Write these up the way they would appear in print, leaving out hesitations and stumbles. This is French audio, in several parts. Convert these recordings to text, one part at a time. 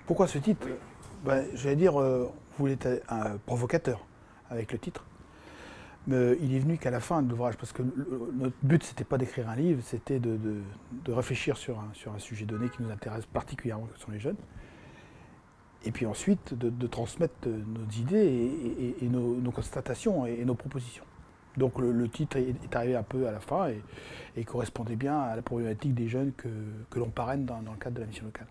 Pourquoi ce titre? Ben, j'allais dire, vous voulez être un provocateur avec le titre. Mais il est venu qu'à la fin de l'ouvrage, parce que notre but, c'était pas d'écrire un livre, c'était de réfléchir sur un sujet donné qui nous intéresse particulièrement, que sont les jeunes. Et puis ensuite, de transmettre nos idées et nos constatations et nos propositions. Donc le titre est arrivé un peu à la fin et correspondait bien à la problématique des jeunes que l'on parraine dans le cadre de la mission locale.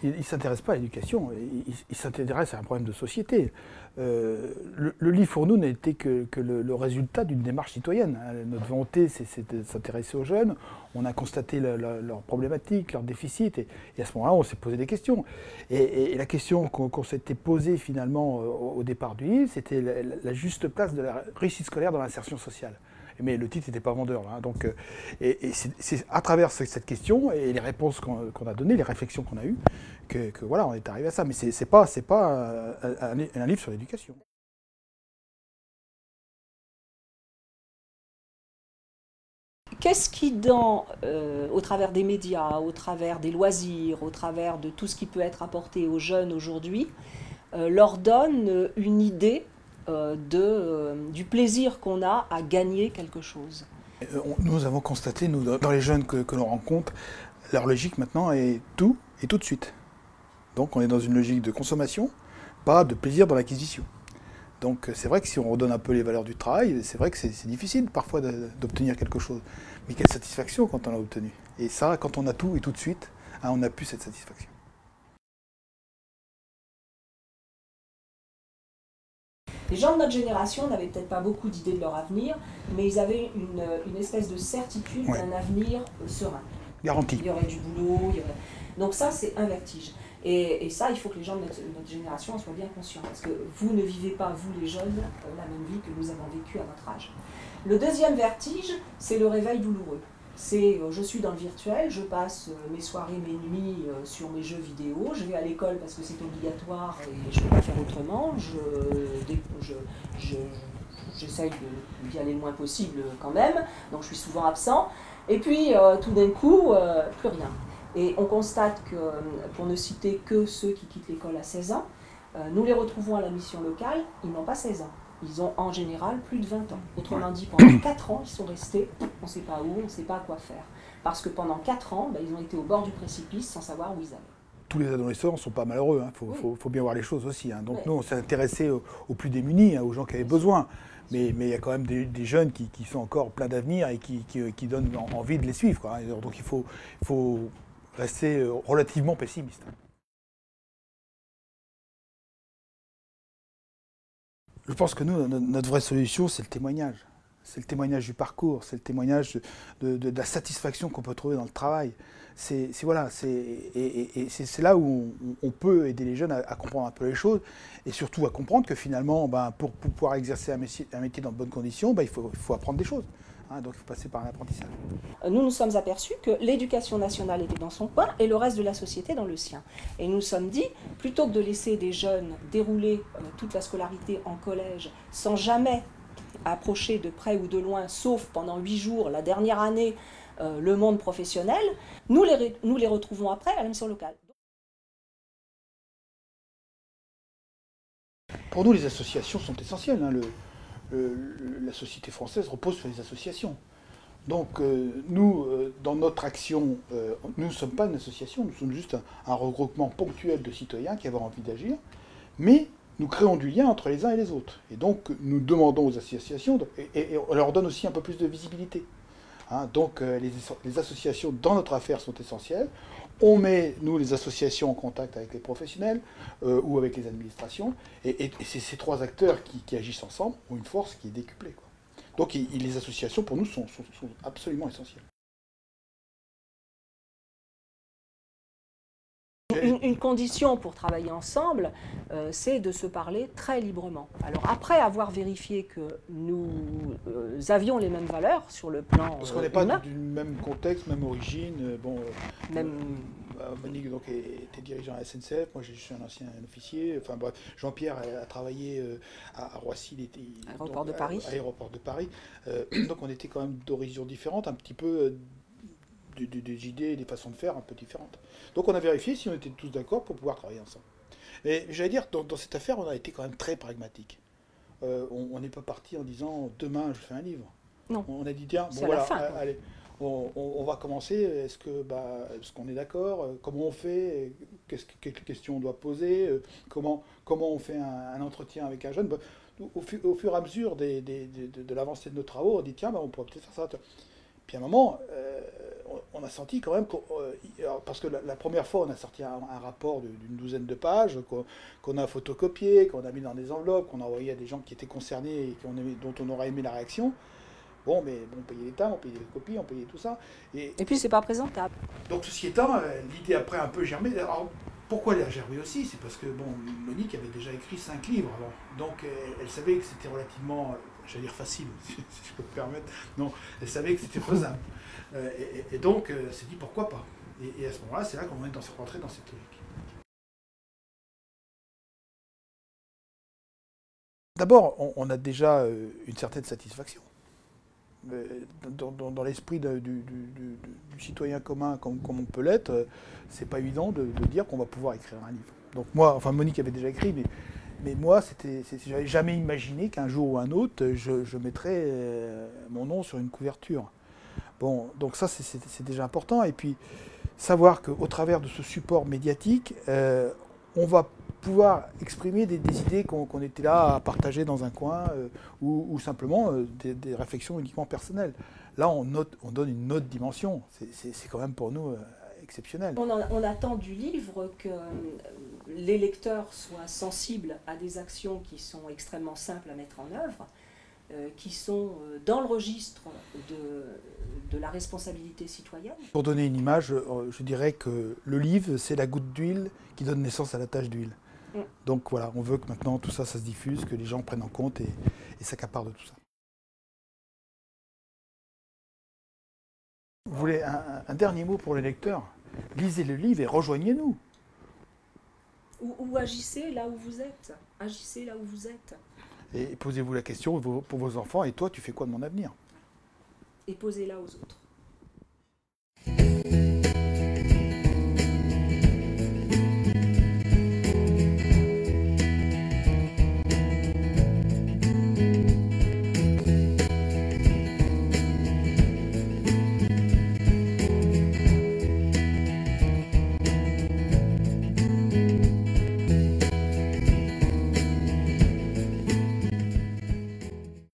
Il ne s'intéresse pas à l'éducation, il s'intéresse à un problème de société. Le livre pour nous n'a été que le résultat d'une démarche citoyenne. Notre volonté, c'est de s'intéresser aux jeunes. On a constaté leurs problématiques, leurs déficits, et à ce moment-là, on s'est posé des questions. Et la question qu'on s'était posée finalement au départ du livre, c'était la juste place de la réussite scolaire dans l'insertion sociale. Mais le titre n'était pas vendeur. Hein. Donc, et c'est à travers cette question et les réponses qu'on a données, les réflexions qu'on a eues, que voilà, on est arrivé à ça. Mais c'est pas un livre sur l'éducation. Qu'est-ce qui, au travers des médias, au travers des loisirs, au travers de tout ce qui peut être apporté aux jeunes aujourd'hui, leur donne une idée du plaisir qu'on a à gagner quelque chose? Nous avons constaté, nous, dans les jeunes que l'on rencontre, leur logique maintenant est tout et tout de suite. Donc on est dans une logique de consommation, pas de plaisir dans l'acquisition. Donc c'est vrai que si on redonne un peu les valeurs du travail, c'est vrai que c'est difficile parfois d'obtenir quelque chose. Mais quelle satisfaction quand on l'a obtenu. Et ça, quand on a tout et tout de suite, hein, on n'a plus cette satisfaction. Les gens de notre génération n'avaient peut-être pas beaucoup d'idées de leur avenir, mais ils avaient une espèce de certitude d'un avenir serein. Garantie. Il y aurait du boulot. Donc ça, c'est un vertige. Et ça, il faut que les gens de notre génération en soient bien conscients. Parce que vous ne vivez pas, vous les jeunes, la même vie que nous avons vécue à notre âge. Le deuxième vertige, c'est le réveil douloureux. C'est je suis dans le virtuel, je passe mes soirées, mes nuits sur mes jeux vidéo, je vais à l'école parce que c'est obligatoire et je ne peux pas faire autrement, j'essaye d'y aller le moins possible quand même, donc je suis souvent absent, et puis tout d'un coup, plus rien. Et on constate que, pour ne citer que ceux qui quittent l'école à 16 ans, nous les retrouvons à la mission locale, ils n'ont pas 16 ans. Ils ont en général plus de 20 ans. Autrement dit, pendant 4 ans, ils sont restés, on ne sait pas où, on ne sait pas quoi faire. Parce que pendant 4 ans, ils ont été au bord du précipice sans savoir où ils allaient. Tous les adolescents ne sont pas malheureux, hein. Faut bien voir les choses aussi. Hein. Donc nous, on s'est intéressé aux plus démunis, hein, aux gens qui avaient besoin. Mais il y a quand même des jeunes qui sont encore pleins d'avenir et qui donnent envie de les suivre. Quoi. Donc il faut rester relativement pessimiste. Je pense que nous, notre vraie solution, c'est le témoignage. C'est le témoignage du parcours, c'est le témoignage de la satisfaction qu'on peut trouver dans le travail. C'est là où on peut aider les jeunes à comprendre un peu les choses et surtout à comprendre que finalement, pour pouvoir exercer un métier dans de bonnes conditions, il faut apprendre des choses. Hein, donc il faut passer par un apprentissage. Nous nous sommes aperçus que l'éducation nationale était dans son coin et le reste de la société dans le sien. Et nous nous sommes dit, plutôt que de laisser des jeunes dérouler toute la scolarité en collège sans jamais approcher de près ou de loin, sauf pendant 8 jours, la dernière année, le monde professionnel, nous les retrouvons après à la mission locale. Pour nous, les associations sont essentielles. Hein. La société française repose sur les associations. Donc nous, dans notre action, nous ne sommes pas une association, nous sommes juste un regroupement ponctuel de citoyens qui avaient envie d'agir, mais nous créons du lien entre les uns et les autres. Et donc nous demandons aux associations, et on leur donne aussi un peu plus de visibilité. Hein, donc les associations dans notre affaire sont essentielles. On met, nous, les associations en contact avec les professionnels ou avec les administrations. Et c'est ces trois acteurs qui agissent ensemble ont une force qui est décuplée, quoi. Donc les associations, pour nous, sont absolument essentielles. Une condition pour travailler ensemble, c'est de se parler très librement. Alors après avoir vérifié que nous avions les mêmes valeurs sur le plan parce qu'on n'est pas du même contexte, même origine. Monique était dirigeant à la SNCF, moi je suis un ancien officier. Enfin bref, Jean-Pierre a travaillé à Roissy, il était aéroport de Paris. Aéroport de Paris. Donc on était quand même d'origine différente, un petit peu des idées et des façons de faire un peu différentes. Donc on a vérifié si on était tous d'accord pour pouvoir travailler ensemble. Et j'allais dire, dans cette affaire, on a été quand même très pragmatique. On n'est pas parti en disant demain je fais un livre. Non. On a dit tiens, bon C'est à la voilà, fin, quoi. allez, on va commencer. Est-ce qu'on est d'accord? Comment on fait? Quelles questions on doit poser? Comment on fait un entretien avec un jeune? Bah, au fur et à mesure de l'avancée de nos travaux, on dit tiens, bah, on pourrait peut-être faire ça. Puis à un moment, on a senti quand même, parce que la première fois, on a sorti un rapport d'une douzaine de pages qu'on a photocopié, qu'on a mis dans des enveloppes, qu'on a envoyé à des gens qui étaient concernés et dont on aurait aimé la réaction. Bon, mais on payait les timbres, on payait les copies, on payait tout ça. Et puis c'est pas présentable. Donc ceci étant, l'idée après a un peu germé. Alors, pourquoi elle a germé aussi? C'est parce que bon, Monique avait déjà écrit 5 livres avant. Donc elle savait que c'était relativement, j'allais dire facile, si je peux me permettre. Non, elle savait que c'était faisable. Et donc elle s'est dit pourquoi pas. Et à ce moment-là, c'est là qu'on est rentré dans cette logique. D'abord, on a déjà une certaine satisfaction. Dans l'esprit du citoyen commun comme on peut l'être, c'est pas évident de dire qu'on va pouvoir écrire un livre. Donc moi, enfin Monique avait déjà écrit, mais moi, j'avais jamais imaginé qu'un jour ou un autre, je mettrais mon nom sur une couverture. Bon, donc ça c'est déjà important. Et puis savoir qu'au travers de ce support médiatique, on va pouvoir exprimer des idées qu'on était là à partager dans un coin ou simplement des réflexions uniquement personnelles. Là, on donne une autre dimension. C'est quand même pour nous exceptionnel. On attend du livre que les lecteurs soient sensibles à des actions qui sont extrêmement simples à mettre en œuvre, qui sont dans le registre de la responsabilité citoyenne. Pour donner une image, je dirais que le livre, c'est la goutte d'huile qui donne naissance à la tache d'huile. Donc voilà, on veut que maintenant tout ça se diffuse, que les gens prennent en compte et s'accaparent de tout ça. Vous voulez un dernier mot pour les lecteurs? Lisez le livre et rejoignez-nous. Ou agissez là où vous êtes. Agissez là où vous êtes. Et posez-vous la question pour vos enfants, et toi, tu fais quoi de mon avenir? Et posez-la aux autres.